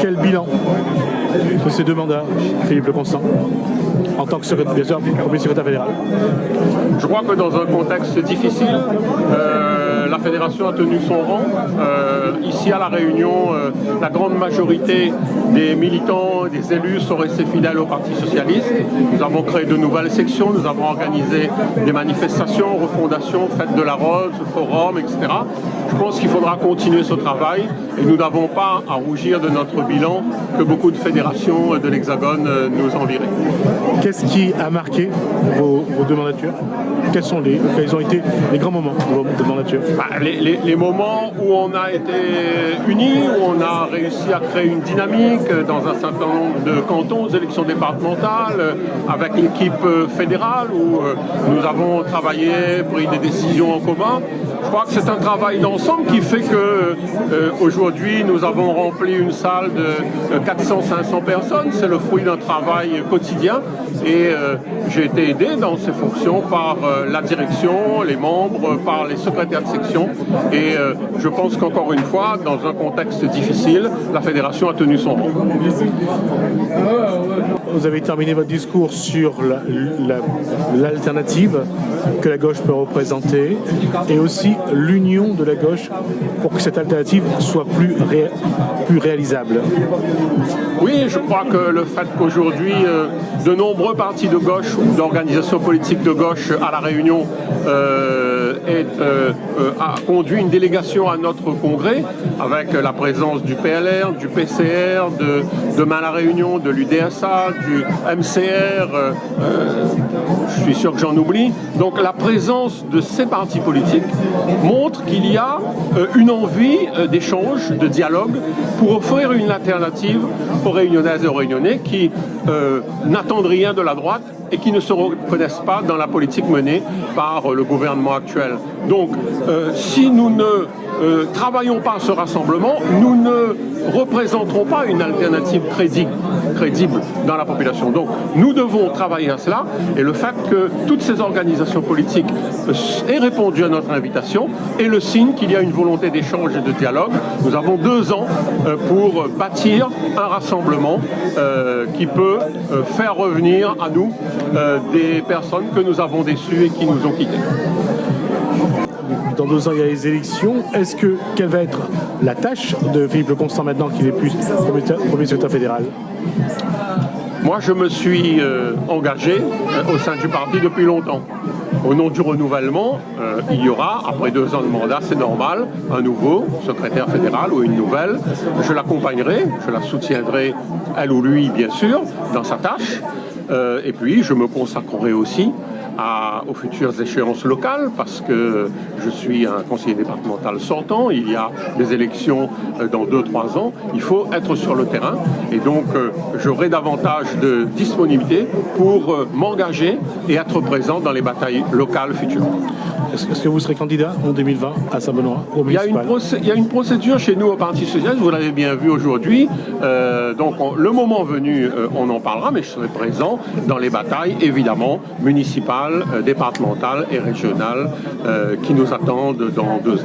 Quel bilan de ces 2 mandats, Philippe Leconstant, en tant que premier secrétaire fédéral? Je crois que dans un contexte difficile, la fédération a tenu son rang. Ici à La Réunion, la grande majorité des militants, des élus sont restés fidèles au Parti socialiste. Nous avons créé de nouvelles sections, nous avons organisé des manifestations, refondations, fêtes de la Rose, forum, etc. Je pense qu'il faudra continuer ce travail et nous n'avons pas à rougir de notre bilan que beaucoup de fédérations de l'Hexagone nous enviraient. Qu'est-ce qui a marqué vos 2 mandatures? Quels ont été les grands moments de mandature? Les moments où on a été unis, où on a réussi à créer une dynamique dans un certain nombre de cantons, aux élections départementales, avec l'équipe fédérale, où nous avons travaillé, pris des décisions en commun. Je crois que c'est un travail d'ensemble qui fait que aujourd'hui nous avons rempli une salle de 400-500 personnes. C'est le fruit d'un travail quotidien et j'ai été aidé dans ces fonctions par la direction, les membres, par les secrétaires de section et je pense qu'encore une fois, dans un contexte difficile, la fédération a tenu son rang. Vous avez terminé votre discours sur l'alternative que la gauche peut représenter et aussi l'union de la gauche pour que cette alternative soit plus réalisable. Oui, je crois que le fait qu'aujourd'hui de nombreux partis de gauche ou d'organisations politiques de gauche à La Réunion a conduit une délégation à notre congrès avec la présence du PLR, du PCR, de Demain La Réunion, de l'UDSA, du MCR, je suis sûr que j'en oublie. Donc la présence de ces partis politiques montre qu'il y a une envie d'échange, de dialogue pour offrir une alternative aux Réunionnaises et aux Réunionnais qui n'attendent rien de la droite et qui ne se reconnaissent pas dans la politique menée par le gouvernement actuel. Donc, si nous ne travaillons pas à ce rassemblement, nous ne représenterons pas une alternative crédible dans la population. Donc, nous devons travailler à cela et le fait que toutes ces organisations politiques aient répondu à notre invitation est le signe qu'il y a une volonté d'échange et de dialogue. Nous avons 2 ans pour bâtir un rassemblement qui peut faire revenir à nous des personnes que nous avons déçues et qui nous ont quittés. Dans 2 ans, il y a les élections. Quelle va être la tâche de Philippe Leconstant maintenant qu'il n'est plus premier secrétaire fédéral? Moi, je me suis engagé au sein du parti depuis longtemps. Au nom du renouvellement, il y aura, après 2 ans de mandat, c'est normal, un nouveau secrétaire fédéral ou une nouvelle. Je l'accompagnerai, je la soutiendrai, elle ou lui, bien sûr, dans sa tâche. Et puis, je me consacrerai aussi aux futures échéances locales parce que je suis un conseiller départemental sortant, il y a des élections dans 2-3 ans, il faut être sur le terrain et donc j'aurai davantage de disponibilité pour m'engager et être présent dans les batailles locales futures. Est-ce que vous serez candidat en 2020 à Saint-Benoît au municipal? Il y a une procédure chez nous au Parti socialiste, vous l'avez bien vu aujourd'hui, donc le moment venu on en parlera, mais je serai présent dans les batailles évidemment municipales, départementales et régionales qui nous attendent dans 2 ans.